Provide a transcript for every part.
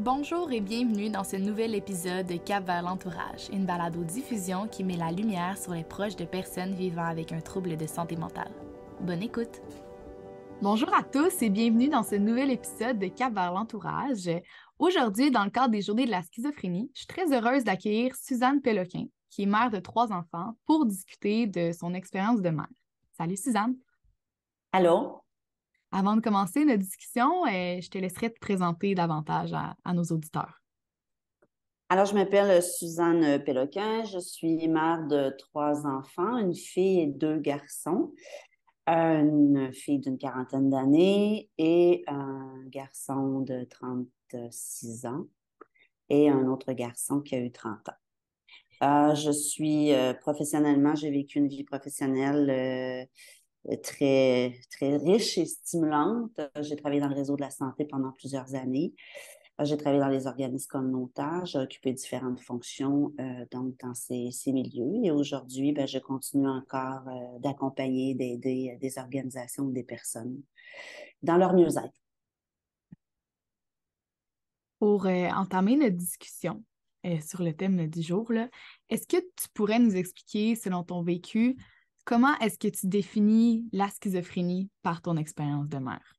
Bonjour et bienvenue dans ce nouvel épisode de Cap vers l'entourage, une balado-diffusion qui met la lumière sur les proches de personnes vivant avec un trouble de santé mentale. Bonne écoute! Bonjour à tous et bienvenue dans ce nouvel épisode de Cap vers l'entourage. Aujourd'hui, dans le cadre des Journées de la schizophrénie, je suis très heureuse d'accueillir Suzanne Péloquin, qui est mère de 3 enfants, pour discuter de son expérience de mère. Salut Suzanne! Allô? Avant de commencer notre discussion, je te laisserai te présenter davantage à nos auditeurs. Alors, je m'appelle Suzanne Péloquin. Je suis mère de 3 enfants, une fille et 2 garçons. Une fille d'une quarantaine d'années et un garçon de 36 ans et un autre garçon qui a eu 30 ans. Je suis professionnellement, j'ai vécu une vie professionnelle très, très riche et stimulante. J'ai travaillé dans le réseau de la santé pendant plusieurs années. J'ai travaillé dans les organismes communautaires, j'ai occupé différentes fonctions donc dans ces milieux. Et aujourd'hui, ben, je continue encore d'accompagner, d'aider des organisations ou des personnes dans leur mieux-être. Pour entamer notre discussion sur le thème du jour, là, est-ce que tu pourrais nous expliquer, selon ton vécu, comment est-ce que tu définis la schizophrénie par ton expérience de mère?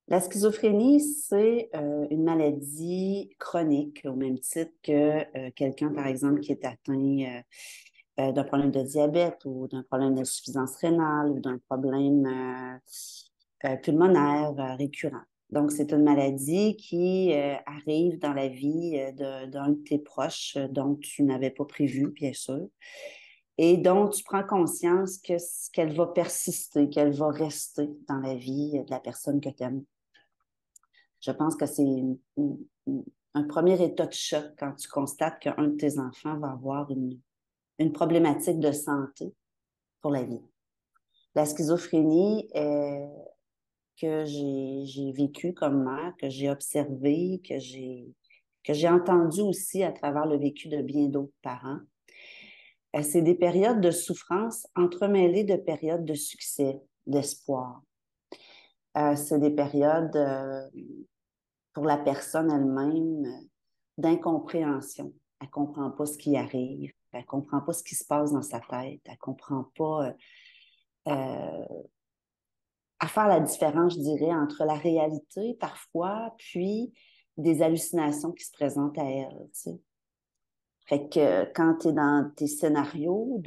La schizophrénie, c'est une maladie chronique au même titre que quelqu'un, par exemple, qui est atteint d'un problème de diabète ou d'un problème d'insuffisance rénale ou d'un problème pulmonaire récurrent. Donc, c'est une maladie qui arrive dans la vie d'un de tes proches dont tu n'avais pas prévu, bien sûr, et dont tu prends conscience qu'elle va persister, qu'elle va rester dans la vie de la personne que tu aimes. Je pense que c'est un premier état de choc quand tu constates qu'un de tes enfants va avoir une problématique de santé pour la vie. La schizophrénie que j'ai vécue comme mère, que j'ai observée, que j'ai entendue aussi à travers le vécu de bien d'autres parents, c'est des périodes de souffrance entremêlées de périodes de succès, d'espoir. C'est des périodes pour la personne elle-même d'incompréhension. Elle ne comprend pas ce qui arrive, elle ne comprend pas ce qui se passe dans sa tête, elle ne comprend pas à faire la différence, je dirais, entre la réalité parfois, puis des hallucinations qui se présentent à elle. Tu sais. Fait que quand tu es dans tes scénarios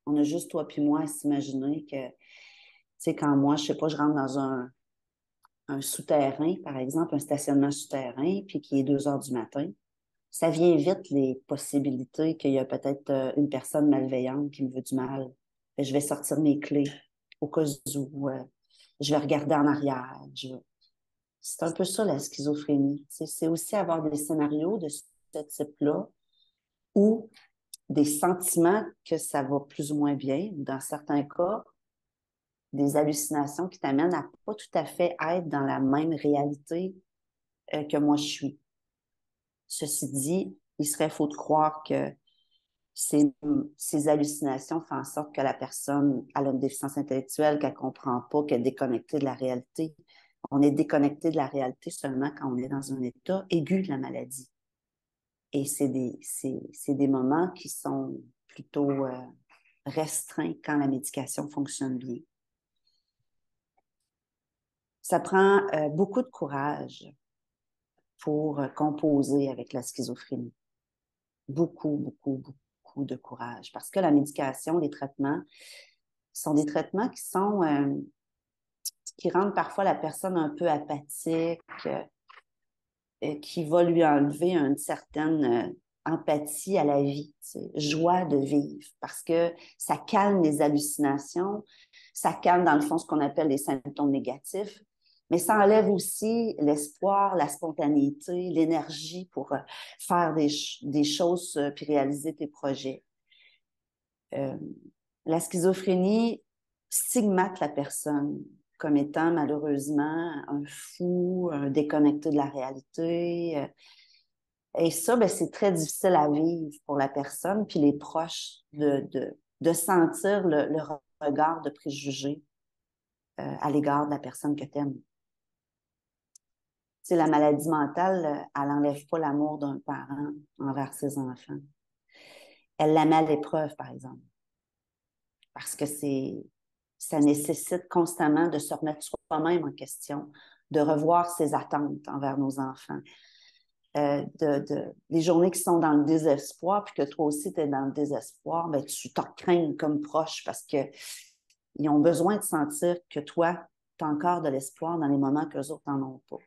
on a juste toi puis moi à s'imaginer que, tu sais, quand moi, je sais pas, je rentre dans un souterrain, par exemple, un stationnement souterrain, puis qu'il est 2 heures du matin, ça vient vite les possibilités qu'il y a peut-être une personne malveillante qui me veut du mal. Fait que je vais sortir mes clés au cas où je vais regarder en arrière. C'est un peu ça la schizophrénie. C'est aussi avoir des scénarios de ce type-là ou des sentiments que ça va plus ou moins bien, ou dans certains cas, des hallucinations qui t'amènent à pas tout à fait être dans la même réalité que moi je suis. Ceci dit, il serait faux de croire que ces, ces hallucinations font en sorte que la personne a une déficience intellectuelle, qu'elle ne comprend pas, qu'elle est déconnectée de la réalité. On est déconnecté de la réalité seulement quand on est dans un état aigu de la maladie. Et c'est des moments qui sont plutôt restreints quand la médication fonctionne bien. Ça prend beaucoup de courage pour composer avec la schizophrénie. Beaucoup, beaucoup, beaucoup de courage. Parce que la médication, les traitements, sont des traitements qui rendent parfois la personne un peu apathique, qui va lui enlever une certaine empathie à la vie, joie de vivre, parce que ça calme les hallucinations, ça calme dans le fond ce qu'on appelle les symptômes négatifs, mais ça enlève aussi l'espoir, la spontanéité, l'énergie pour faire des choses puis réaliser tes projets. Euh, la schizophrénie stigmate la personne comme étant malheureusement un fou, un déconnecté de la réalité. Et ça, ben, c'est très difficile à vivre pour la personne, puis les proches, de sentir le regard de préjugés à l'égard de la personne que tu aimes. sais, la maladie mentale, elle n'enlève pas l'amour d'un parent envers ses enfants. Elle la met à l'épreuve, par exemple, parce que ça nécessite constamment de se remettre soi-même en question, de revoir ses attentes envers nos enfants. Les journées qui sont dans le désespoir, puis que toi aussi, tu es dans le désespoir, ben, tu t'en crains comme proche parce qu'ils ont besoin de sentir que toi, tu as encore de l'espoir dans les moments que les autres n'en ont pas.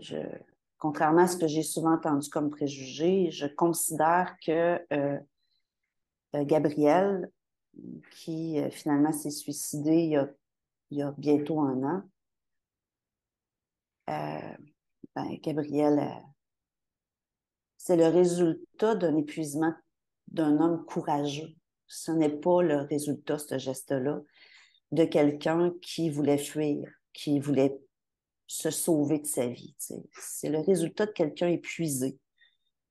Je, Contrairement à ce que j'ai souvent entendu comme préjugé, je considère que Gabriel, qui finalement s'est suicidé il y a bientôt un an, Gabriel, c'est le résultat d'un épuisement d'un homme courageux. Ce n'est pas le résultat, ce geste-là, de quelqu'un qui voulait fuir, qui voulait se sauver de sa vie. T'sais. C'est le résultat de quelqu'un épuisé.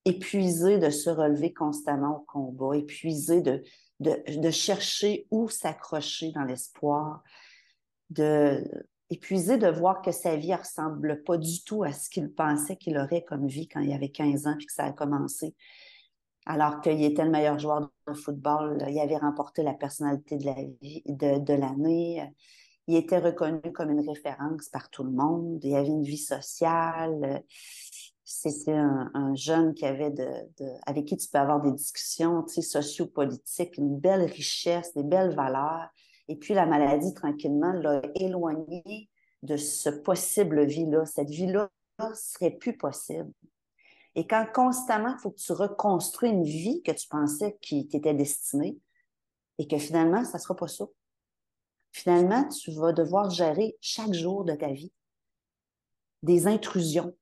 Épuisé de se relever constamment au combat, épuisé de chercher où s'accrocher dans l'espoir, épuisé de voir que sa vie ne ressemble pas du tout à ce qu'il pensait qu'il aurait comme vie quand il avait 15 ans puis que ça a commencé. Alors qu'il était le meilleur joueur de football, il avait remporté la personnalité de l'année. Il était reconnu comme une référence par tout le monde. Il avait une vie sociale. C'était un jeune qui avait avec qui tu peux avoir des discussions, tu sais, sociopolitiques, une belle richesse, des belles valeurs. Et puis la maladie, tranquillement, l'a éloigné de ce possible vie-là. Cette vie-là ne serait plus possible. Et quand constamment, il faut que tu reconstruis une vie que tu pensais qui t'était destinée et que finalement, ça ne sera pas ça. Finalement, tu vas devoir gérer chaque jour de ta vie des intrusions,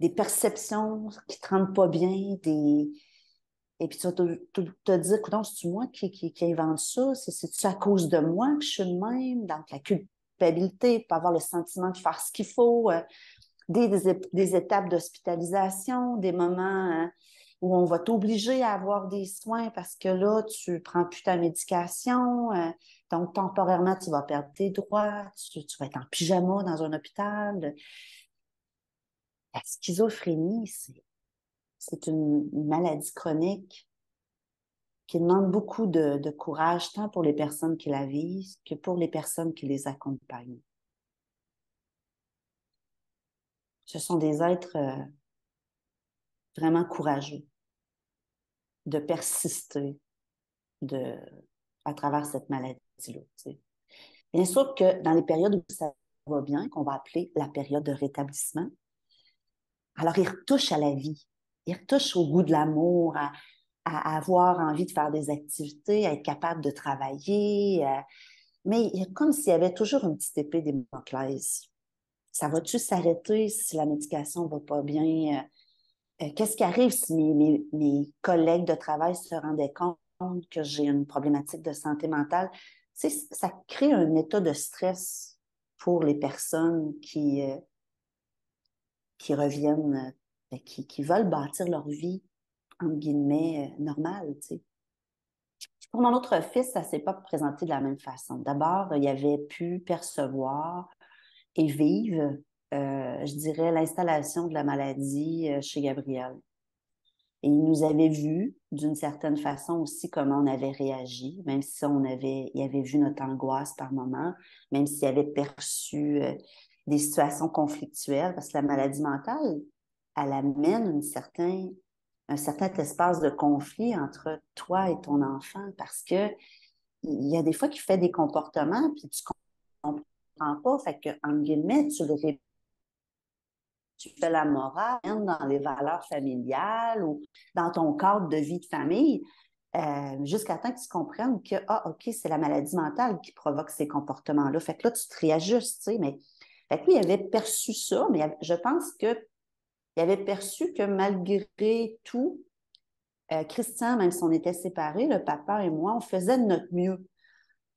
des perceptions qui ne te rendent pas bien, et puis tu vas te dire, écoute, c'est-tu moi qui invente ça? C'est-tu à cause de moi que je suis de même? Donc, la culpabilité, pas avoir le sentiment de faire ce qu'il faut, des étapes d'hospitalisation, des moments où on va t'obliger à avoir des soins parce que là, tu ne prends plus ta médication. Donc, temporairement, tu vas perdre tes droits, tu vas être en pyjama dans un hôpital. La schizophrénie, c'est une maladie chronique qui demande beaucoup de courage, tant pour les personnes qui la vivent que pour les personnes qui les accompagnent. Ce sont des êtres vraiment courageux de persister à travers cette maladie-là. T'sais. Bien sûr que dans les périodes où ça va bien, qu'on va appeler la période de rétablissement, alors ils retouchent à la vie, ils retouchent au goût de l'amour, à avoir envie de faire des activités, à être capable de travailler, mais il y a comme s'il y avait toujours une petite épée des Damoclès. Ça va-tu s'arrêter si la médication ne va pas bien? Qu'est-ce qui arrive si mes collègues de travail se rendaient compte que j'ai une problématique de santé mentale? Tu sais, ça crée un état de stress pour les personnes qui reviennent, qui veulent bâtir leur vie, entre guillemets, normale. Tu sais. Pour mon autre fils, ça ne s'est pas présenté de la même façon. D'abord, il avait pu percevoir et vivre, je dirais, l'installation de la maladie chez Gabriel. Et il nous avait vu d'une certaine façon aussi comment on avait réagi, même si il avait vu notre angoisse par moment, même s'il avait perçu des situations conflictuelles, parce que la maladie mentale, elle amène un certain espace de conflit entre toi et ton enfant, parce que il y a des fois qu'il fait des comportements, puis tu comprends pas, fait que, en guillemets, tu fais la morale dans les valeurs familiales ou dans ton cadre de vie de famille, jusqu'à temps que tu comprennes que, OK, c'est la maladie mentale qui provoque ces comportements-là. Fait que là, tu te réajustes, tu sais, mais fait que lui, il avait perçu ça, mais je pense qu'il avait perçu que malgré tout, Christian, même si on était séparés, le papa et moi, on faisait de notre mieux.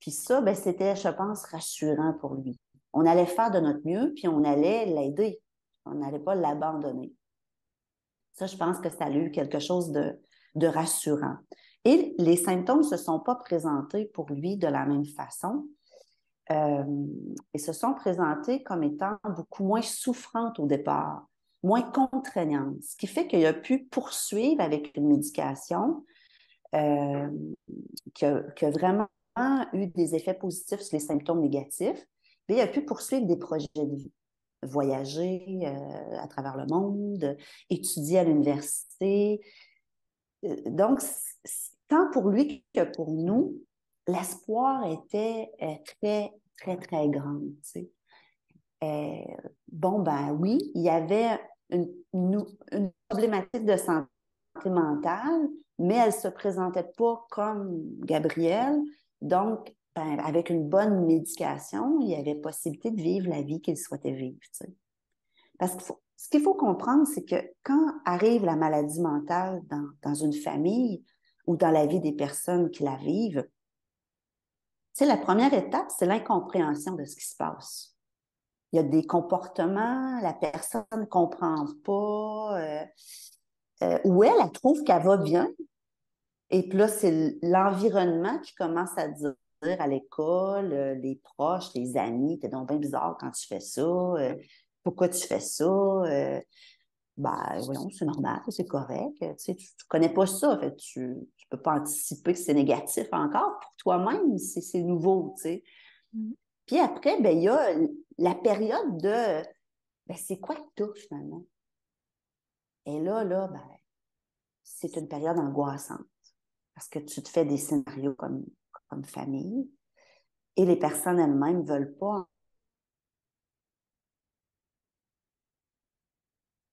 Puis ça, ben, c'était, je pense, rassurant pour lui. On allait faire de notre mieux, puis on allait l'aider. On n'allait pas l'abandonner. Ça, je pense que ça a eu quelque chose de rassurant. Et les symptômes ne se sont pas présentés pour lui de la même façon. euh, et se sont présentées comme étant beaucoup moins souffrantes au départ, moins contraignantes, ce qui fait qu'il a pu poursuivre avec une médication euh, qui a vraiment eu des effets positifs sur les symptômes négatifs, mais il a pu poursuivre des projets de vie, voyager à travers le monde, étudier à l'université. Donc, tant pour lui que pour nous, l'espoir était très, très, très grand. Tu sais. Euh, bon, ben oui, il y avait une problématique de santé mentale, mais elle ne se présentait pas comme Gabriel. Donc, ben, avec une bonne médication, il y avait possibilité de vivre la vie qu'il souhaitait vivre. Tu sais. Parce que ce qu'il faut comprendre, c'est que quand arrive la maladie mentale dans une famille ou dans la vie des personnes qui la vivent, tu sais, la première étape, c'est l'incompréhension de ce qui se passe. Il y a des comportements, la personne ne comprend pas, ou elle trouve qu'elle va bien. Et puis là, c'est l'environnement qui commence à dire à l'école, les proches, les amis, t'es donc bien bizarre quand tu fais ça, pourquoi tu fais ça? Ben, voyons, c'est normal, c'est correct. Tu sais, tu connais pas ça, en fait, tu peux pas anticiper que c'est négatif encore. Pour toi-même, c'est nouveau, tu sais. Mhm. Puis après, ben, il y a la période de, ben, c'est quoi que t'as finalement? Et là, ben, c'est une période angoissante parce que tu te fais des scénarios comme famille et les personnes elles-mêmes ne veulent pas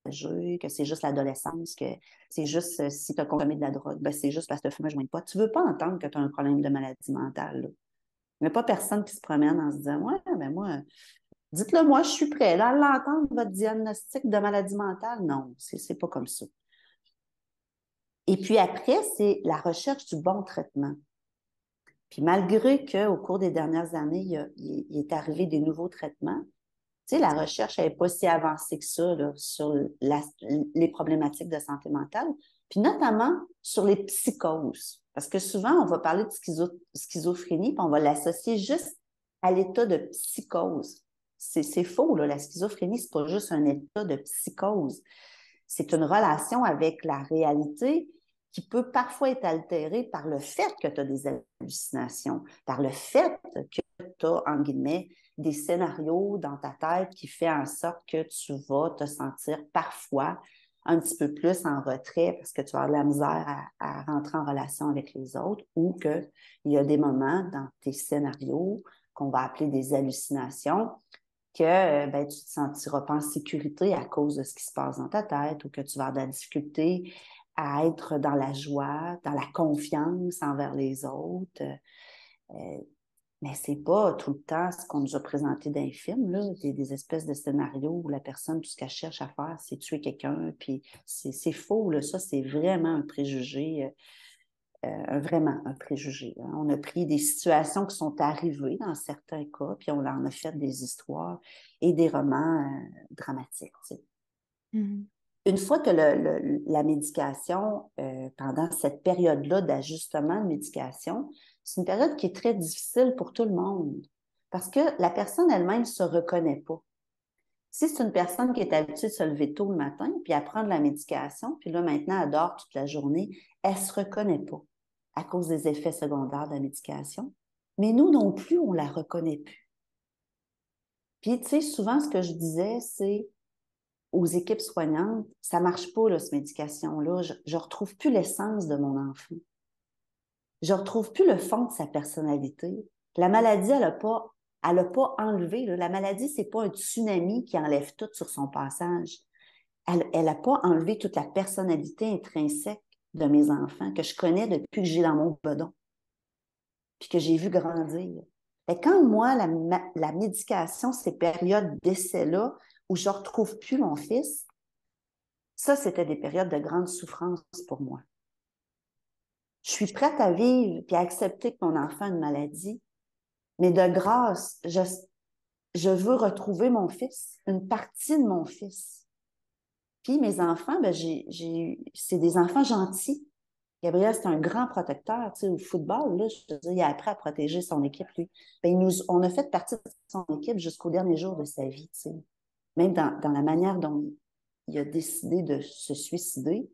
engager, que c'est juste l'adolescence, que c'est juste si tu as consommé de la drogue, ben, c'est juste parce que tu fumes un joint de pot. Tu ne veux pas entendre que tu as un problème de maladie mentale. Là. Il n'y a pas personne qui se promène en se disant ouais, ben moi, dites-le moi, je suis prêt là, à l'entendre, votre diagnostic de maladie mentale. Non, c'est pas comme ça. Et puis après, c'est la recherche du bon traitement. Puis malgré qu'au cours des dernières années, il est arrivé des nouveaux traitements, tu sais, la recherche n'est pas si avancée que ça là, sur les problématiques de santé mentale, puis notamment sur les psychoses. Parce que souvent, on va parler de schizophrénie, puis on va l'associer juste à l'état de psychose. C'est faux, là. La schizophrénie, c'est pas juste un état de psychose. C'est une relation avec la réalité qui peut parfois être altérée par le fait que tu as des hallucinations, par le fait que tu as, en guillemets, des scénarios dans ta tête qui fait en sorte que tu vas te sentir parfois un petit peu plus en retrait parce que tu vas avoir de la misère à rentrer en relation avec les autres ou qu'il y a des moments dans tes scénarios qu'on va appeler des hallucinations que ben, tu ne te sentiras pas en sécurité à cause de ce qui se passe dans ta tête ou que tu vas avoir de la difficulté à être dans la joie, dans la confiance envers les autres. Mais c'est pas tout le temps ce qu'on nous a présenté dans les films, là, des espèces de scénarios où la personne, tout ce qu'elle cherche à faire, c'est tuer quelqu'un, puis c'est faux, là. Ça, c'est vraiment un préjugé, vraiment un préjugé. Hein. On a pris des situations qui sont arrivées dans certains cas, puis on en a fait des histoires et des romans dramatiques. Tu sais. Mhm. Une fois que la médication, pendant cette période-là d'ajustement de médication, c'est une période qui est très difficile pour tout le monde parce que la personne elle-même ne se reconnaît pas. Si c'est une personne qui est habituée de se lever tôt le matin, puis à prendre la médication, puis là maintenant elle dort toute la journée, elle ne se reconnaît pas à cause des effets secondaires de la médication. Mais nous non plus, on ne la reconnaît plus. Puis, tu sais, souvent, ce que je disais, c'est aux équipes soignantes, ça ne marche pas, là, cette médication-là. Je ne retrouve plus l'essence de mon enfant. Je ne retrouve plus le fond de sa personnalité. La maladie, elle a pas enlevé. Là. La maladie, ce n'est pas un tsunami qui enlève tout sur son passage. Elle n'a pas enlevé toute la personnalité intrinsèque de mes enfants que je connais depuis que j'ai dans mon bedon, puis que j'ai vu grandir. Et quand moi, la médication, ces périodes d'essai-là, où je ne retrouve plus mon fils, ça, c'était des périodes de grande souffrance pour moi. Je suis prête à vivre et à accepter que mon enfant a une maladie, mais de grâce, je veux retrouver mon fils, une partie de mon fils. Puis mes enfants, ben, c'est des enfants gentils. Gabriel, c'est un grand protecteur, tu sais, au football, là, je veux dire, il a appris à protéger son équipe, lui. Ben, on a fait partie de son équipe jusqu'au dernier jour de sa vie, tu sais. Même dans la manière dont il a décidé de se suicider,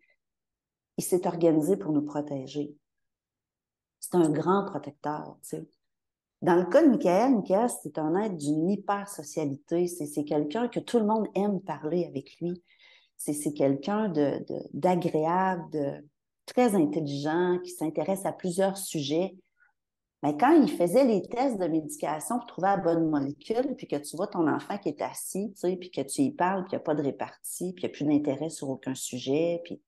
il s'est organisé pour nous protéger. C'est un grand protecteur, tu sais. Dans le cas de Michael, c'est un être d'une hyper-socialité. C'est quelqu'un que tout le monde aime parler avec lui. C'est quelqu'un d'agréable, de très intelligent, qui s'intéresse à plusieurs sujets. Mais quand il faisait les tests de médication pour trouver la bonne molécule, puis que tu vois ton enfant qui est assis, tu sais, puis que tu y parles, puis il n'y a pas de répartie, puis il n'y a plus d'intérêt sur aucun sujet, puis...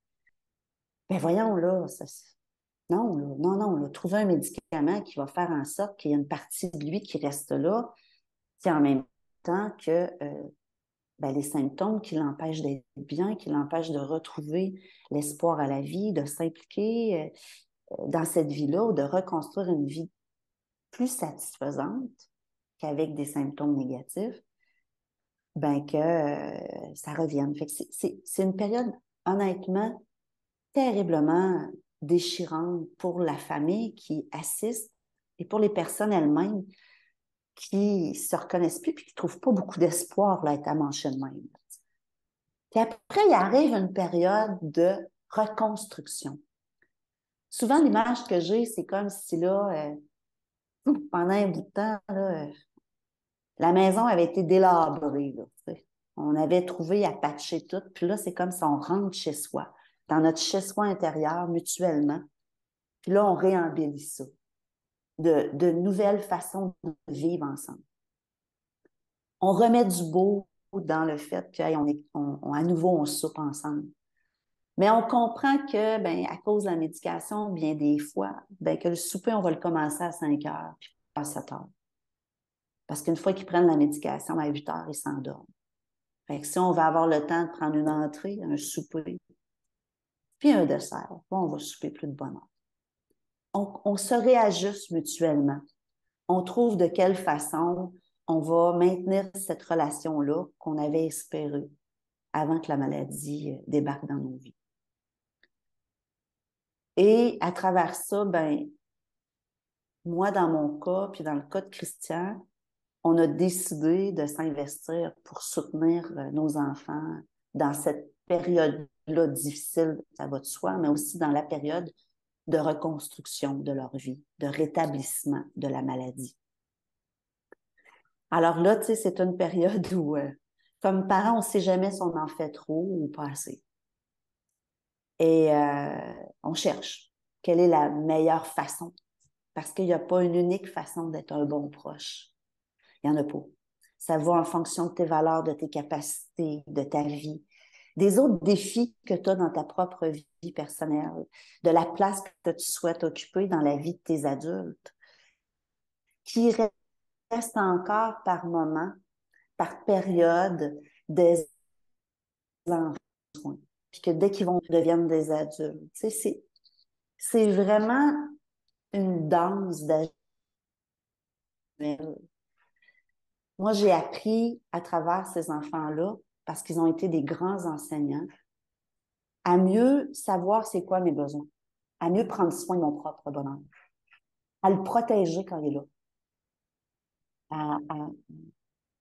Ben voyons, là, non, là, non, non, là, trouver un médicament qui va faire en sorte qu'il y a une partie de lui qui reste là, puis en même temps que ben, les symptômes qui l'empêchent d'être bien, qui l'empêchent de retrouver l'espoir à la vie, de s'impliquer dans cette vie-là ou de reconstruire une vie plus satisfaisante qu'avec des symptômes négatifs, ben que ça revienne. Fait que c'est une période, honnêtement, terriblement déchirante pour la famille qui assiste et pour les personnes elles-mêmes qui se reconnaissent plus et qui ne trouvent pas beaucoup d'espoir là, à être amanchées de même. Puis après, il arrive une période de reconstruction. Souvent, l'image que j'ai, c'est comme si là, pendant un bout de temps, là, la maison avait été délabrée. Là, on avait trouvé à patcher tout. Puis là, c'est comme si on rentre chez soi, dans notre chez-soi intérieur, mutuellement. Puis là, on réembellit ça. De nouvelles façons de vivre ensemble. On remet du beau dans le fait qu'à nouveau, on soupe ensemble. Mais on comprend que, ben, à cause de la médication, bien des fois, ben, que le souper, on va le commencer à 5 heures, puis pas à 7 heures. Parce qu'une fois qu'ils prennent la médication, à 8 heures, ils s'endorment. Fait que si on va avoir le temps de prendre une entrée, un souper, puis un dessert, bon, on va souper plus de bonne heure. On se réajuste mutuellement. On trouve de quelle façon on va maintenir cette relation-là qu'on avait espérée avant que la maladie débarque dans nos vies. Et à travers ça, ben, moi, dans mon cas, puis dans le cas de Christian, on a décidé de s'investir pour soutenir nos enfants dans cette période-là difficile, ça va de soi, mais aussi dans la période de reconstruction de leur vie, de rétablissement de la maladie. Alors là, tu sais, c'est une période où, comme parents, on ne sait jamais si on en fait trop ou pas assez. Et on cherche quelle est la meilleure façon, parce qu'il n'y a pas une unique façon d'être un bon proche. Il n'y en a pas. Ça va en fonction de tes valeurs, de tes capacités, de ta vie, des autres défis que tu as dans ta propre vie personnelle, de la place que tu souhaites occuper dans la vie de tes adultes, qui reste encore par moment, par période, des enfants. Puis que dès qu'ils deviennent des adultes, tu sais, c'est vraiment une danse d'agir. Moi, j'ai appris à travers ces enfants-là, parce qu'ils ont été des grands enseignants, à mieux savoir c'est quoi mes besoins, à mieux prendre soin de mon propre bonheur, à le protéger quand il est là.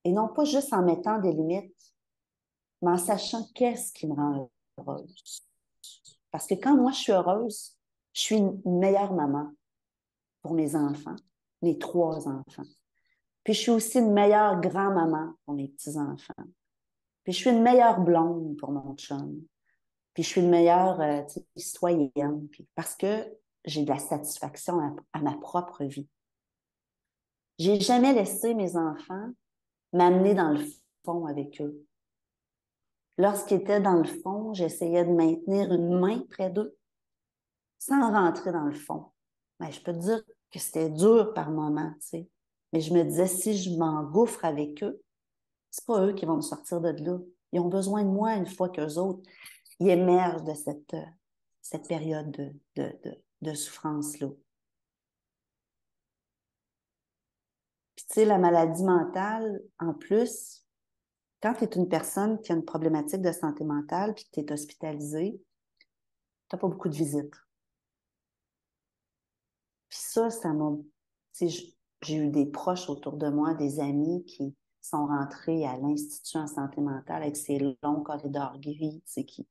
Et non pas juste en mettant des limites, mais en sachant qu'est-ce qui me rend heureuse. Parce que quand moi, je suis heureuse, je suis une meilleure maman pour mes enfants, mes 3 enfants. Puis je suis aussi une meilleure grand-maman pour mes petits-enfants. Puis je suis une meilleure blonde pour mon chum. Puis je suis une meilleure citoyenne. Puis parce que j'ai de la satisfaction à ma propre vie. J'ai jamais laissé mes enfants m'amener dans le fond avec eux. Lorsqu'ils étaient dans le fond, j'essayais de maintenir une main près d'eux sans rentrer dans le fond. Mais je peux te dire que c'était dur par moments, tu sais. Mais je me disais, si je m'engouffre avec eux, c'est pas eux qui vont me sortir de là. Ils ont besoin de moi une fois qu'eux autres, ils émergent de cette période de souffrance-là. Puis tu sais, la maladie mentale, en plus, quand tu es une personne qui a une problématique de santé mentale puis que tu es hospitalisée, tu n'as pas beaucoup de visites. ça m'a... Tu sais, j'ai eu des proches autour de moi, des amis qui sont rentrés à l'Institut en santé mentale avec ces longs corridors gris, tu sais, qui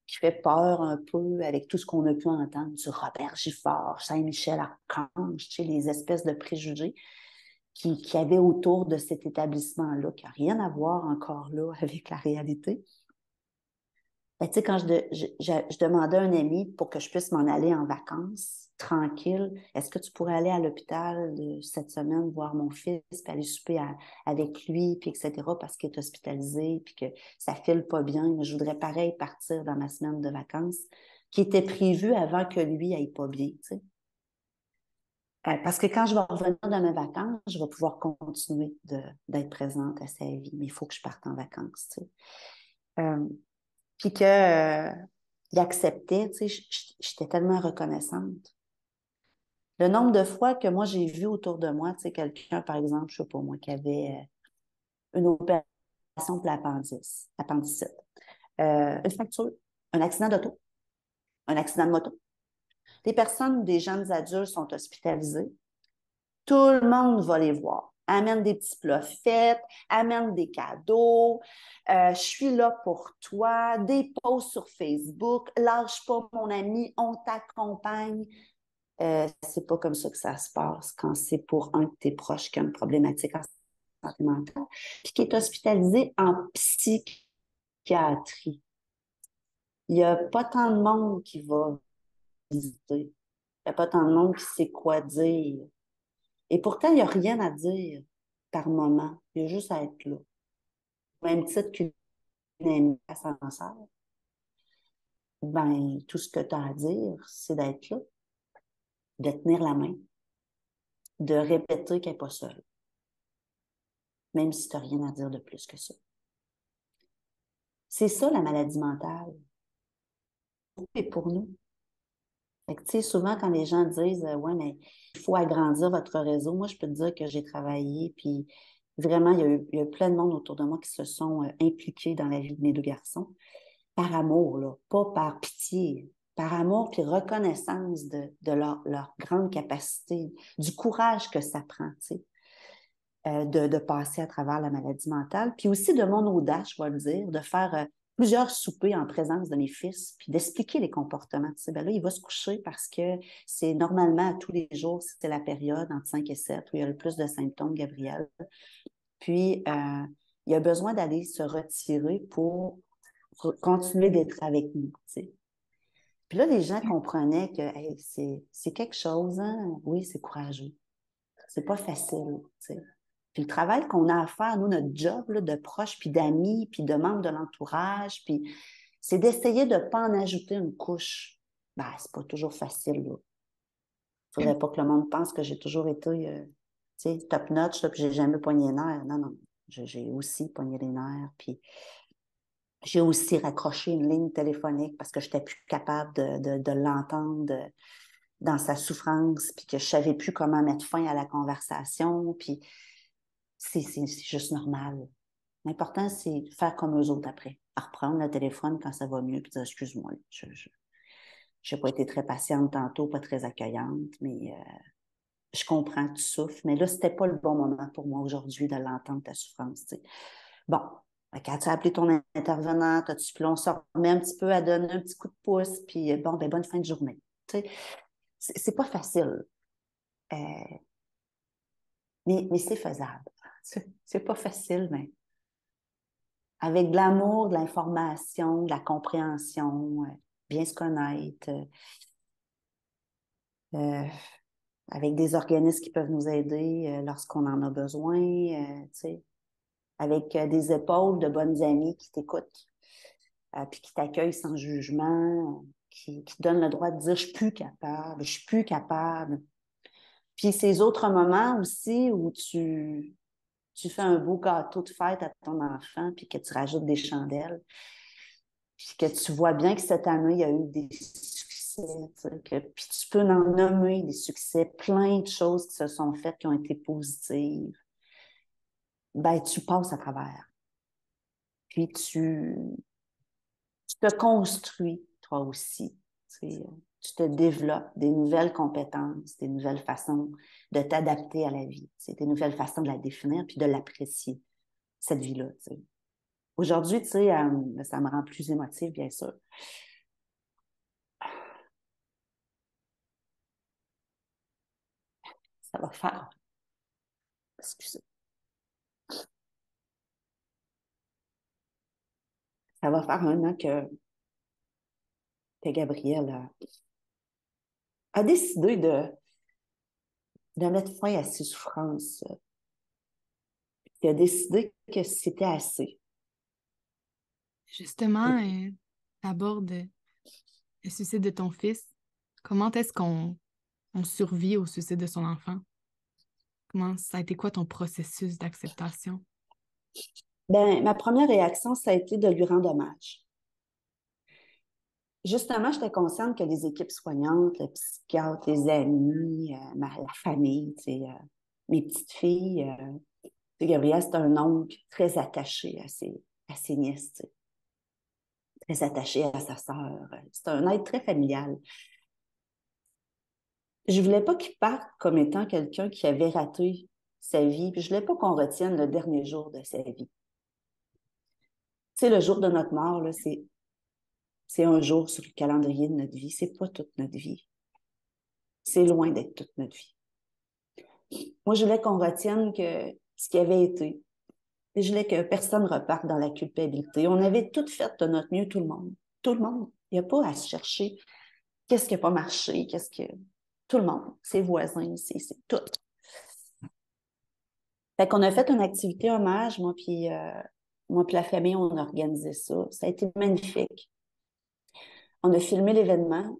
fait peur un peu avec tout ce qu'on a pu entendre du Robert Gifford, Saint-Michel-Archange, tu sais, les espèces de préjugés qu'il y avait autour de cet établissement-là, qui n'a rien à voir encore là avec la réalité. Ben, tu sais, quand je demandais à un ami pour que je puisse m'en aller en vacances, tranquille, est-ce que tu pourrais aller à l'hôpital cette semaine voir mon fils, puis aller souper avec lui, puis etc., parce qu'il est hospitalisé, puis que ça file pas bien, mais je voudrais pareil partir dans ma semaine de vacances, qui était prévue avant que lui aille pas bien, tu sais. Parce que quand je vais revenir de mes vacances, je vais pouvoir continuer d'être présente à sa vie, mais il faut que je parte en vacances, tu sais. Puis qu'il acceptait, tu sais, j'étais tellement reconnaissante. Le nombre de fois que moi, j'ai vu autour de moi, tu sais, quelqu'un, par exemple, je sais pas moi, qui avait une opération pour l'appendicite, une fracture, un accident d'auto, un accident de moto. Des personnes, des jeunes adultes sont hospitalisés. Tout le monde va les voir. Amène des petits plats faits, amène des cadeaux, je suis là pour toi, des posts sur Facebook, lâche pas mon ami, on t'accompagne. C'est pas comme ça que ça se passe quand c'est pour un de tes proches qui a une problématique en santé mentale, puis qui est hospitalisé en psychiatrie. Il n'y a pas tant de monde qui va visiter. Il n'y a pas tant de monde qui sait quoi dire. Et pourtant, il n'y a rien à dire par moment. Il y a juste à être là. Au même titre qu'une amie à ascenseur, ben, tout ce que tu as à dire, c'est d'être là, de tenir la main, de répéter qu'elle n'est pas seule, même si tu n'as rien à dire de plus que ça. C'est ça, la maladie mentale. Et pour nous. Fait que, tu sais, souvent, quand les gens disent ouais, mais il faut agrandir votre réseau, moi, je peux te dire que j'ai travaillé, puis vraiment, il y a eu plein de monde autour de moi qui se sont impliqués dans la vie de mes deux garçons, par amour, là, pas par pitié, par amour puis reconnaissance de leur grande capacité, du courage que ça prend, tu sais, de passer à travers la maladie mentale, puis aussi de mon audace, je vais le dire, de faire plusieurs soupers en présence de mes fils, puis d'expliquer les comportements. Tu sais, ben là, il va se coucher parce que c'est normalement à tous les jours, c'est la période entre 5 et 7 où il y a le plus de symptômes, Gabriel. Puis, il a besoin d'aller se retirer pour continuer d'être avec nous, tu sais. Puis là, les gens comprenaient que hey, c'est quelque chose, hein? Oui, c'est courageux. C'est pas facile, tu sais. Puis le travail qu'on a à faire, nous, notre job là, de proches, puis d'amis, puis de membres de l'entourage, puis c'est d'essayer de ne pas en ajouter une couche. Ben, c'est pas toujours facile, là. Faudrait pas que le monde pense que j'ai toujours été, tu sais, top notch, là, puis j'ai jamais pogné les nerfs. Non, non. J'ai aussi pogné les nerfs, puis j'ai aussi raccroché une ligne téléphonique parce que je n'étais plus capable de l'entendre dans sa souffrance, puis que je ne savais plus comment mettre fin à la conversation, puis c'est juste normal. L'important, c'est de faire comme eux autres après. À reprendre le téléphone quand ça va mieux, puis dire excuse-moi, je n'ai pas été très patiente tantôt, pas très accueillante, mais je comprends que tu souffres. Mais là, c'était pas le bon moment pour moi aujourd'hui de l'entendre, ta souffrance. Tu sais. Bon, quand tu as appelé ton intervenant, puis on se remet un petit peu à donner un petit coup de pouce, puis bon, ben bonne fin de journée. Tu sais, c'est pas facile, euh, mais c'est faisable. C'est pas facile, mais avec de l'amour, de l'information, de la compréhension, bien se connaître, euh, avec des organismes qui peuvent nous aider lorsqu'on en a besoin, tu sais, avec des épaules de bonnes amies qui t'écoutent, puis qui t'accueillent sans jugement, qui te donnent le droit de dire je suis plus capable, je suis plus capable. Puis ces autres moments aussi où tu fais un beau gâteau de fête à ton enfant, puis que tu rajoutes des chandelles, puis que tu vois bien que cette année, il y a eu des succès, puis tu peux en nommer des succès, plein de choses qui se sont faites, qui ont été positives, ben tu passes à travers. Puis tu te construis, toi aussi. Tu sais, tu te développes des nouvelles compétences, des nouvelles façons de t'adapter à la vie, des nouvelles façons de la définir puis de l'apprécier, cette vie-là. T'sais. Aujourd'hui, tu sais, ça me rend plus émotive, bien sûr. Ça va faire... Excusez. Ça va faire un an que Gabrielle a décidé de mettre fin à ses souffrances. Il a décidé que c'était assez. Justement, tu abordes le suicide de ton fils. Comment est-ce qu'on survit au suicide de son enfant? Comment ça a été quoi ton processus d'acceptation? Ben, ma première réaction, ça a été de lui rendre hommage. Justement, j'étais consciente que les équipes soignantes, les psychiatres, les amis, la famille, mes petites filles, Gabriel, c'est un oncle très attaché à ses nièces, très attaché à sa sœur. C'est un être très familial. Je voulais pas qu'il parte comme étant quelqu'un qui avait raté sa vie, puis je voulais pas qu'on retienne le dernier jour de sa vie. Tu sais, le jour de notre mort, là, c'est un jour sur le calendrier de notre vie. C'est pas toute notre vie. C'est loin d'être toute notre vie. Moi, je voulais qu'on retienne que ce qui avait été. Et je voulais que personne reparte dans la culpabilité. On avait tout fait de notre mieux, tout le monde. Tout le monde. Il n'y a pas à se chercher qu'est-ce qui n'a pas marché, qu'est-ce que... Tout le monde. Ses voisins, c'est tout. Fait qu'on a fait une activité hommage, moi puis la famille, on a organisé ça. Ça a été magnifique. On a filmé l'événement,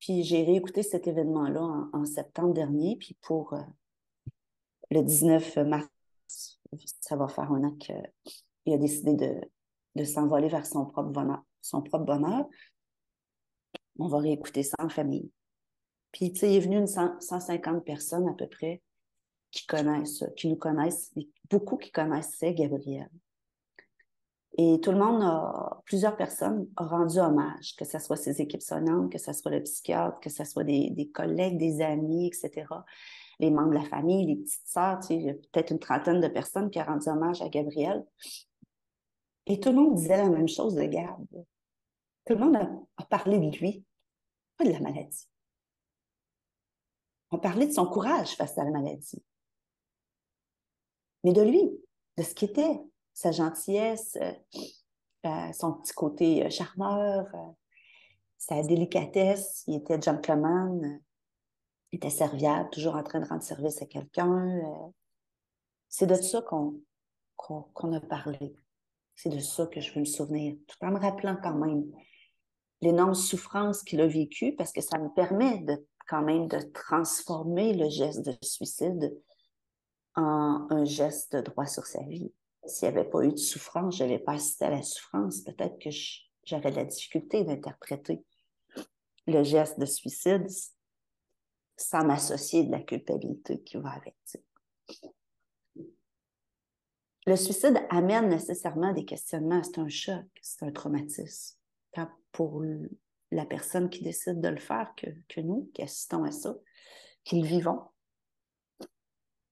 puis j'ai réécouté cet événement-là en septembre dernier, puis pour le 19 mars, ça va faire un an qu'il a décidé de s'envoler vers son propre bonheur. Son propre bonheur. On va réécouter ça en famille. Puis, tu sais, il est venu 150 personnes à peu près qui nous connaissent, beaucoup qui connaissaient Gabriel. Et tout le monde plusieurs personnes ont rendu hommage, que ce soit ses équipes soignantes, que ce soit le psychiatre, que ce soit des collègues, des amis, etc. Les membres de la famille, les petites sœurs, tu sais, il y a peut-être une trentaine de personnes qui ont rendu hommage à Gabriel. Et tout le monde disait la même chose de Gab. Tout le monde a parlé de lui, pas de la maladie. On parlait de son courage face à la maladie. Mais de lui, de ce qu'il était, sa gentillesse, son petit côté charmeur, sa délicatesse, il était gentleman, il était serviable, toujours en train de rendre service à quelqu'un. C'est de ça qu'on a parlé. C'est de ça que je veux me souvenir, tout en me rappelant quand même l'énorme souffrance qu'il a vécue, parce que ça me permet quand même de transformer le geste de suicide en un geste de droit sur sa vie. S'il n'y avait pas eu de souffrance, je n'avais pas assisté à la souffrance, peut-être que j'aurais de la difficulté d'interpréter le geste de suicide sans m'associer de la culpabilité qui va avec. T'sais. Le suicide amène nécessairement des questionnements. C'est un choc, c'est un traumatisme. Tant pour la personne qui décide de le faire que nous, qui assistons à ça, qui le vivons.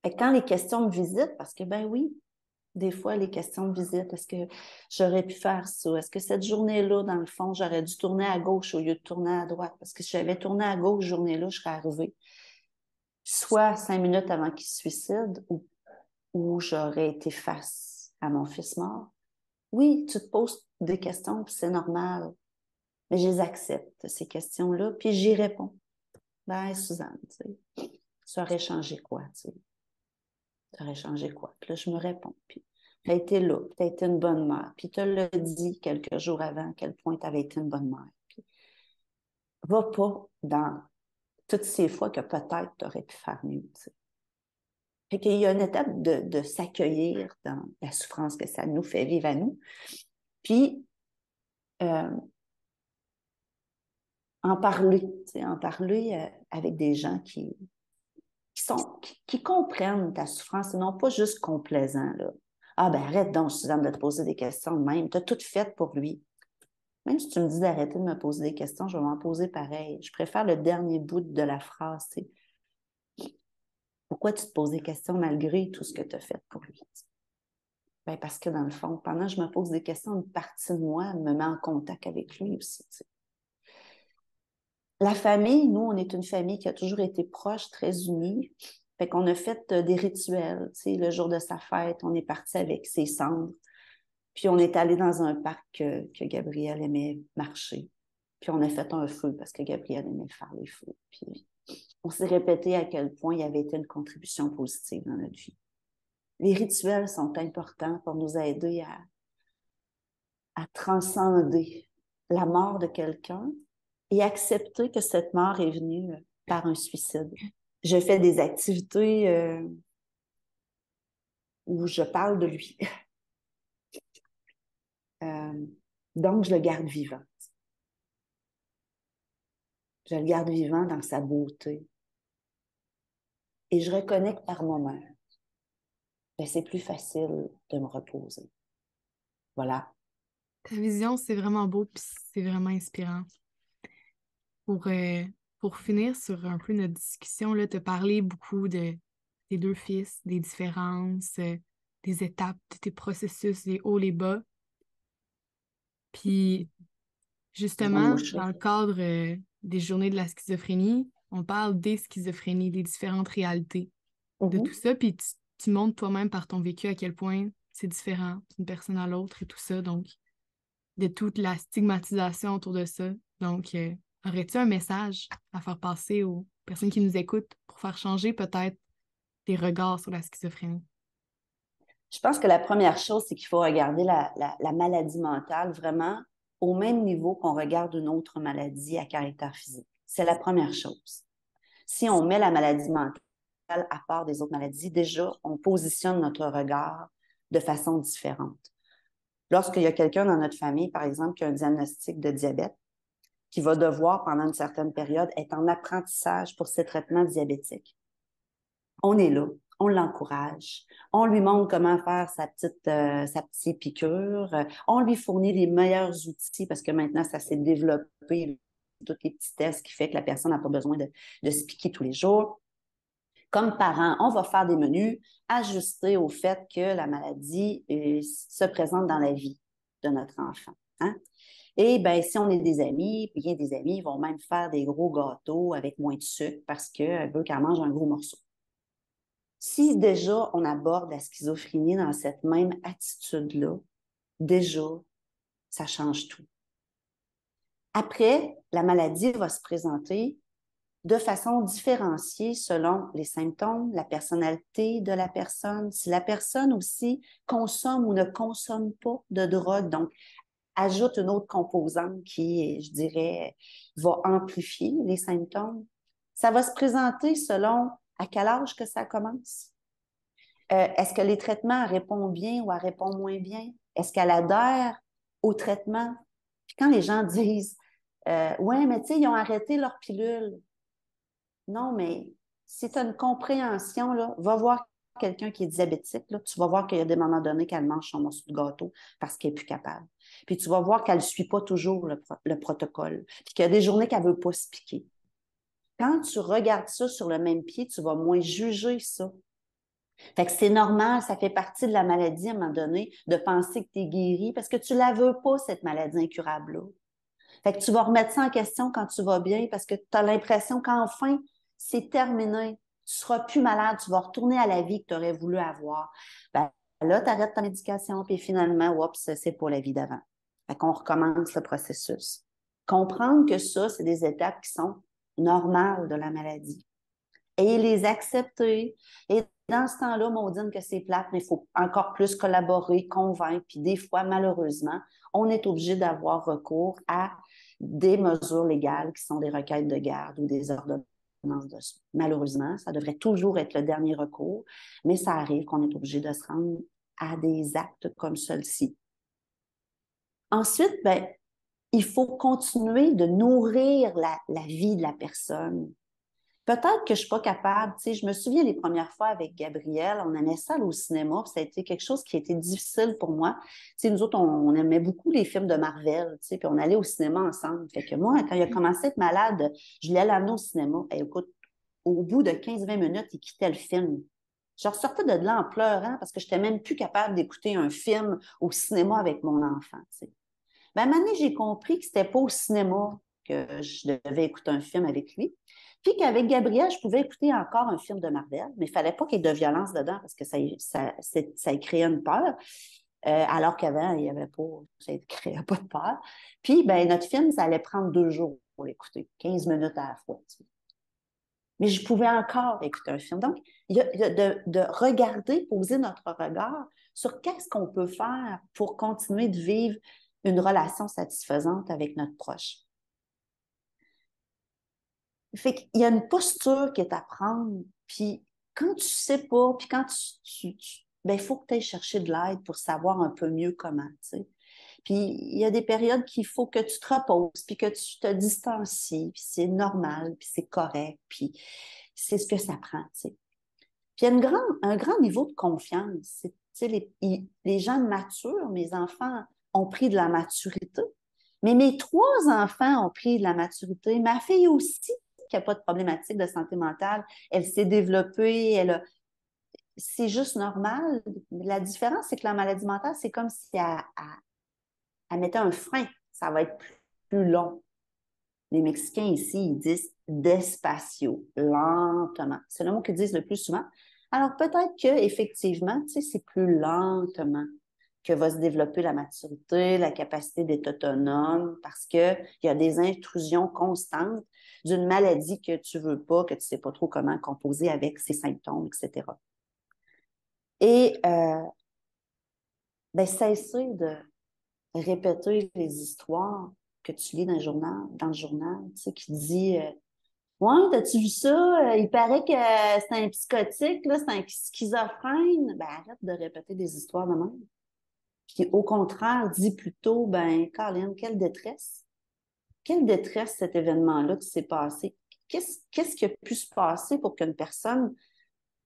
Et quand les questions me visitent, parce que, ben oui, des fois, les questions de visite, est-ce que j'aurais pu faire ça? Est-ce que cette journée-là, dans le fond, j'aurais dû tourner à gauche au lieu de tourner à droite? Parce que si j'avais tourné à gauche, journée-là, je serais arrivée soit 5 minutes avant qu'il se suicide ou j'aurais été face à mon fils mort. Oui, tu te poses des questions, puis c'est normal. Mais je les accepte, ces questions-là, puis j'y réponds. Ben, Suzanne, tu sais, ça aurait changé quoi, tu sais? Ça aurait changé quoi? Puis là, je me réponds. Puis tu as été là, tu as été une bonne mère. Puis tu l'as dit quelques jours avant à quel point tu avais été une bonne mère. Puis, va pas dans toutes ces fois que peut-être tu aurais pu faire mieux. Tu sais. Fait qu'il y a une étape de s'accueillir dans la souffrance que ça nous fait vivre à nous. Puis, en parler, tu sais, en parler avec des gens qui comprennent ta souffrance et non pas juste complaisants. Là. Ah, ben arrête donc, Suzanne, de te poser des questions de même. Tu as tout fait pour lui. Même si tu me dis d'arrêter de me poser des questions, je vais m'en poser pareil. Je préfère le dernier bout de la phrase, c'est pourquoi tu te poses des questions malgré tout ce que tu as fait pour lui? Ben, parce que dans le fond, pendant que je me pose des questions, une partie de moi me met en contact avec lui aussi. Tu sais. La famille, nous, on est une famille qui a toujours été proche, très unie. Fait qu'on a fait des rituels. Tu sais, le jour de sa fête, on est parti avec ses cendres. Puis on est allé dans un parc que Gabriel aimait marcher. Puis on a fait un feu parce que Gabriel aimait faire les feux. Puis on s'est répété à quel point il avait été une contribution positive dans notre vie. Les rituels sont importants pour nous aider à transcender la mort de quelqu'un et accepter que cette mort est venue par un suicide. Je fais des activités où je parle de lui. Donc, je le garde vivant. Je le garde vivant dans sa beauté. Et je reconnais que par moment, ben, c'est plus facile de me reposer. Voilà. Ta vision, c'est vraiment beau puis c'est vraiment inspirant. Pour, euh, pour finir sur un peu notre discussion, tu as parlé beaucoup de tes deux fils, des différences, des étapes de tes processus, les hauts, les bas. Puis justement, dans le cadre des journées de la schizophrénie, on parle des schizophrénies, des différentes réalités de tout ça. Puis tu montres toi-même par ton vécu à quel point c'est différent d'une personne à l'autre et tout ça. Donc, de toute la stigmatisation autour de ça. Donc, aurais-tu un message à faire passer aux personnes qui nous écoutent pour faire changer peut-être des regards sur la schizophrénie? Je pense que la première chose, c'est qu'il faut regarder la maladie mentale vraiment au même niveau qu'on regarde une autre maladie à caractère physique. C'est la première chose. Si on met la maladie mentale à part des autres maladies, déjà, on positionne notre regard de façon différente. Lorsqu'il y a quelqu'un dans notre famille, par exemple, qui a un diagnostic de diabète, qui va devoir, pendant une certaine période, être en apprentissage pour ses traitements diabétiques, on est là, on l'encourage, on lui montre comment faire sa petite piqûre, on lui fournit les meilleurs outils parce que maintenant, ça s'est développé, tous les petits tests qui fait que la personne n'a pas besoin de se piquer tous les jours. Comme parents, on va faire des menus ajustés au fait que la maladie se présente dans la vie de notre enfant. Hein? Et bien, si on est des amis, bien des amis vont même faire des gros gâteaux avec moins de sucre parce qu'elle veut qu'elle mange un gros morceau. Si déjà on aborde la schizophrénie dans cette même attitude-là, déjà, ça change tout. Après, la maladie va se présenter de façon différenciée selon les symptômes, la personnalité de la personne, si la personne aussi consomme ou ne consomme pas de drogue, donc ajoute une autre composante qui, je dirais, va amplifier les symptômes. Ça va se présenter selon à quel âge que ça commence. Est-ce que les traitements répondent bien ou elle répond moins bien? Est-ce qu'elle adhère au traitement? Puis quand les gens disent ouais, mais tu sais, ils ont arrêté leur pilule. Non, mais si tu as une compréhension, là, va voir quelqu'un qui est diabétique, là, tu vas voir qu'il y a des moments donnés qu'elle mange son morceau de gâteau parce qu'elle n'est plus capable. Puis tu vas voir qu'elle ne suit pas toujours le protocole. Puis qu'il y a des journées qu'elle ne veut pas se piquer. Quand tu regardes ça sur le même pied, tu vas moins juger ça. Fait que c'est normal, ça fait partie de la maladie à un moment donné de penser que tu es guéri parce que tu ne la veux pas, cette maladie incurable-là. Fait que tu vas remettre ça en question quand tu vas bien parce que tu as l'impression qu'enfin, c'est terminé. Tu ne seras plus malade, tu vas retourner à la vie que tu aurais voulu avoir. Ben, là, tu arrêtes ta médication, puis finalement, oups, c'est pour la vie d'avant. Fait qu'on recommence le processus. Comprendre que ça, c'est des étapes qui sont normales de la maladie. Et les accepter. Et dans ce temps-là, Maudine, que c'est plate, mais il faut encore plus collaborer, convaincre. Puis des fois, malheureusement, on est obligé d'avoir recours à des mesures légales qui sont des requêtes de garde ou des ordonnances de soins. Malheureusement, ça devrait toujours être le dernier recours, mais ça arrive qu'on est obligé de se rendre à des actes comme ceux-ci. Ensuite, ben, il faut continuer de nourrir la vie de la personne. Peut-être que je ne suis pas capable. Tu sais, je me souviens les premières fois avec Gabriel, on aimait ça aller au cinéma, puis ça a été quelque chose qui a été difficile pour moi. Tu sais, nous autres, on aimait beaucoup les films de Marvel, tu sais, puis on allait au cinéma ensemble. Fait que moi, quand il a commencé à être malade, je voulais l'amener au cinéma. Et écoute, au bout de 15-20 minutes, il quittait le film. Je ressortais de là en pleurant parce que je n'étais même plus capable d'écouter un film au cinéma avec mon enfant. Tu sais. Ben, à un moment donné, j'ai compris que ce n'était pas au cinéma que je devais écouter un film avec lui. Puis qu'avec Gabriel, je pouvais écouter encore un film de Marvel, mais il ne fallait pas qu'il y ait de violence dedans parce que ça créait une peur. Alors qu'avant, il n'y avait pas, ça ne créait pas de peur. Puis, ben, notre film, ça allait prendre 2 jours pour l'écouter, 15 minutes à la fois. Tu sais. Mais je pouvais encore écouter un film. Donc, il y a de regarder, poser notre regard sur qu'est-ce qu'on peut faire pour continuer de vivre une relation satisfaisante avec notre proche. Fait qu'il y a une posture qui est à prendre, puis quand tu ne sais pas, puis quand ben, il faut que tu ailles chercher de l'aide pour savoir un peu mieux comment, tu sais. Puis il y a des périodes qu'il faut que tu te reposes, puis que tu te distancies, puis c'est normal, puis c'est correct, puis c'est ce que ça prend, tu sais. Puis il y a un grand niveau de confiance. Tu sais, les gens matures, mes enfants ont pris de la maturité, mais mes 3 enfants ont pris de la maturité. Ma fille aussi, qui n'a pas de problématique de santé mentale, elle s'est développée, c'est juste normal. La différence, c'est que la maladie mentale, c'est comme si elle mettait un frein. Ça va être plus long. Les Mexicains ici, ils disent despacio, lentement. C'est le mot qu'ils disent le plus souvent. Alors peut-être qu'effectivement, tu sais, c'est plus lentement que va se développer la maturité, la capacité d'être autonome, parce qu'il y a des intrusions constantes d'une maladie que tu ne veux pas, que tu ne sais pas trop comment composer avec ses symptômes, etc. Et ben, cesser de répéter les histoires que tu lis dans le journal, tu sais, qui dit ouais, t'as-tu vu ça? Il paraît que c'est un psychotique, là, c'est un schizophrène. Ben, arrête de répéter des histoires de même. Puis au contraire, dis plutôt, ben, Colin, quelle détresse. Quelle détresse cet événement-là qui s'est passé. Qu'est-ce qui a pu se passer pour qu'une personne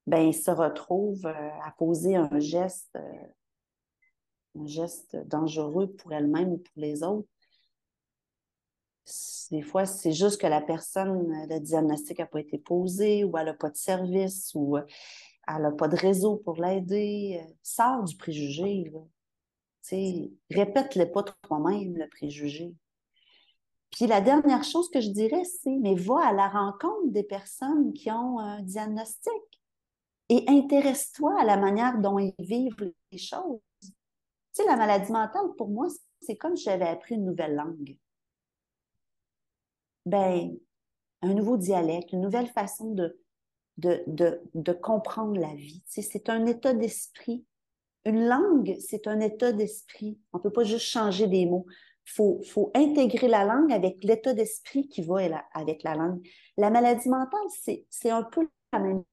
ben, se retrouve à poser un geste dangereux pour elle-même ou pour les autres? Des fois, c'est juste que la personne, le diagnostic n'a pas été posé ou elle n'a pas de service ou elle n'a pas de réseau pour l'aider. Sors du préjugé. Répète-le pas toi-même, le préjugé. Puis la dernière chose que je dirais, c'est, mais va à la rencontre des personnes qui ont un diagnostic et intéresse-toi à la manière dont ils vivent les choses. Tu sais, la maladie mentale, pour moi, c'est comme si j'avais appris une nouvelle langue. Ben, un nouveau dialecte, une nouvelle façon de comprendre la vie. Tu sais, c'est un état d'esprit. Une langue, c'est un état d'esprit. On ne peut pas juste changer des mots. Faut intégrer la langue avec l'état d'esprit qui va avec la langue. La maladie mentale, c'est un peu la même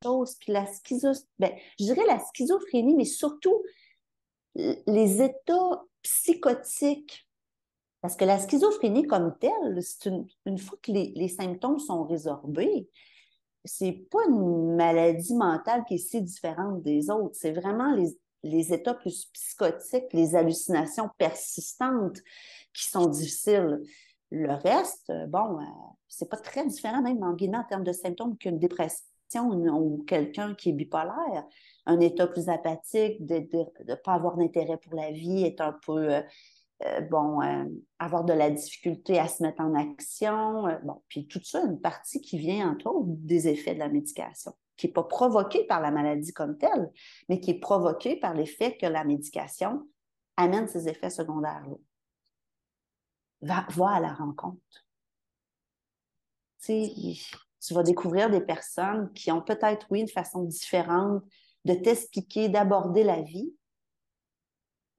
chose. Puis je dirais la schizophrénie, mais surtout les états psychotiques. Parce que la schizophrénie comme telle, c'est une fois que les symptômes sont résorbés, c'est pas une maladie mentale qui est si différente des autres. C'est vraiment les états plus psychotiques, les hallucinations persistantes qui sont difficiles. Le reste, bon, c'est pas très différent même en guillemets en termes de symptômes qu'une dépression ou quelqu'un qui est bipolaire. Un état plus apathique, de ne pas avoir d'intérêt pour la vie, être un peu avoir de la difficulté à se mettre en action. Bon, puis tout ça, une partie qui vient entre autres des effets de la médication, qui n'est pas provoquée par la maladie comme telle, mais qui est provoquée par l'effet que la médication amène ces effets secondaires-là. Va à la rencontre. Tu vas découvrir des personnes qui ont peut-être, oui, une façon différente de t'expliquer, d'aborder la vie,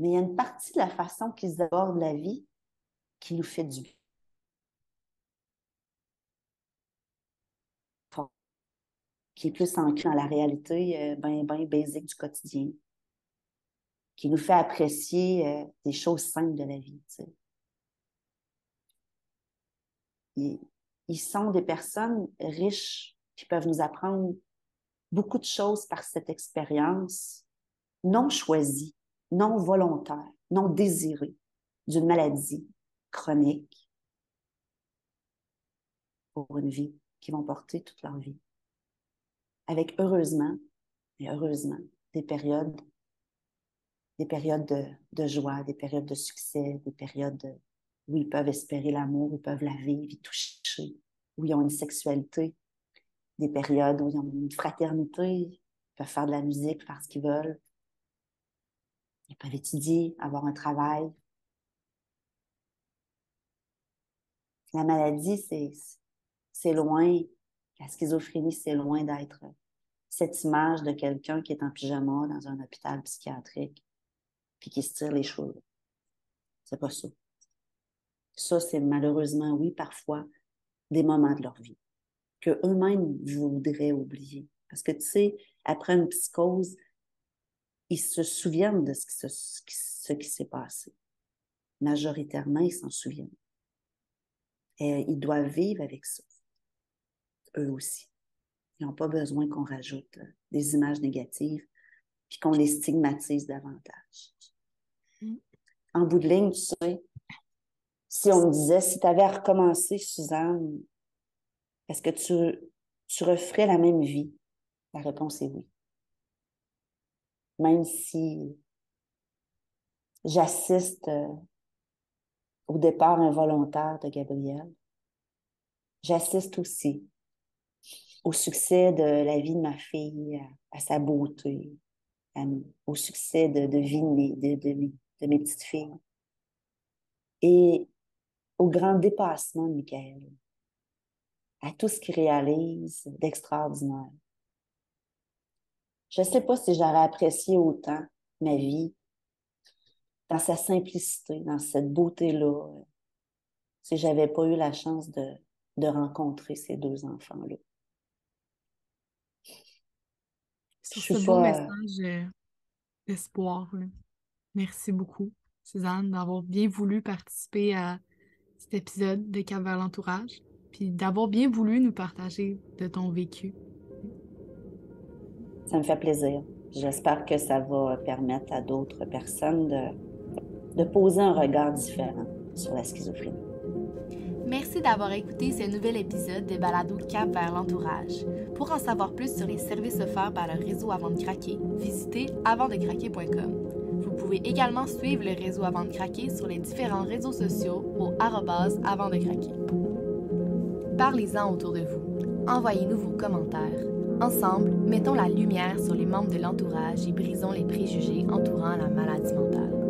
mais il y a une partie de la façon qu'ils abordent la vie qui nous fait du bien. Qui est plus ancré dans la réalité bien basique du quotidien, qui nous fait apprécier des choses simples de la vie. Tu sais. Ils sont des personnes riches qui peuvent nous apprendre beaucoup de choses par cette expérience non choisie, non volontaire, non désirée d'une maladie chronique pour une vie qu'ils vont porter toute leur vie. Avec heureusement, des périodes de joie, des périodes de succès, des périodes où ils peuvent espérer l'amour, où ils peuvent la vivre, y toucher, où ils ont une sexualité, des périodes où ils ont une fraternité, ils peuvent faire de la musique, faire ce qu'ils veulent, ils peuvent étudier, avoir un travail. La maladie, c'est loin, la schizophrénie, c'est loin d'être cette image de quelqu'un qui est en pyjama dans un hôpital psychiatrique puis qui se tire les cheveux. C'est pas ça. Ça, c'est malheureusement, oui, parfois, des moments de leur vie qu'eux-mêmes voudraient oublier. Parce que, tu sais, après une psychose, ils se souviennent de ce qui s'est passé. Majoritairement, ils s'en souviennent. Et ils doivent vivre avec ça, eux aussi. Ils n'ont pas besoin qu'on rajoute des images négatives puis qu'on les stigmatise davantage. En bout de ligne, tu sais, si on me disait, si tu avais à recommencer, Suzanne, est-ce que tu referais la même vie? La réponse est oui. Même si j'assiste au départ involontaire de Gabrielle, j'assiste aussi au succès de la vie de ma fille, à sa beauté, au succès de vie de mes petites filles et au grand dépassement de Michael, à tout ce qu'il réalise d'extraordinaire. Je ne sais pas si j'aurais apprécié autant ma vie dans sa simplicité, dans cette beauté-là, si je n'avais pas eu la chance de rencontrer ces deux enfants-là. Sur ce beau message d'espoir, là. Merci beaucoup, Suzanne, d'avoir bien voulu participer à cet épisode de Cap vers l'entourage, puis d'avoir bien voulu nous partager de ton vécu. Ça me fait plaisir. J'espère que ça va permettre à d'autres personnes de poser un regard différent sur la schizophrénie. Merci d'avoir écouté ce nouvel épisode de Balado Cap vers l'entourage. Pour en savoir plus sur les services offerts par le réseau Avant de craquer, visitez avantdecraquer.com. Vous pouvez également suivre le réseau Avant de craquer sur les différents réseaux sociaux au @avantdecraquer. Parlez-en autour de vous. Envoyez-nous vos commentaires. Ensemble, mettons la lumière sur les membres de l'entourage et brisons les préjugés entourant la maladie mentale.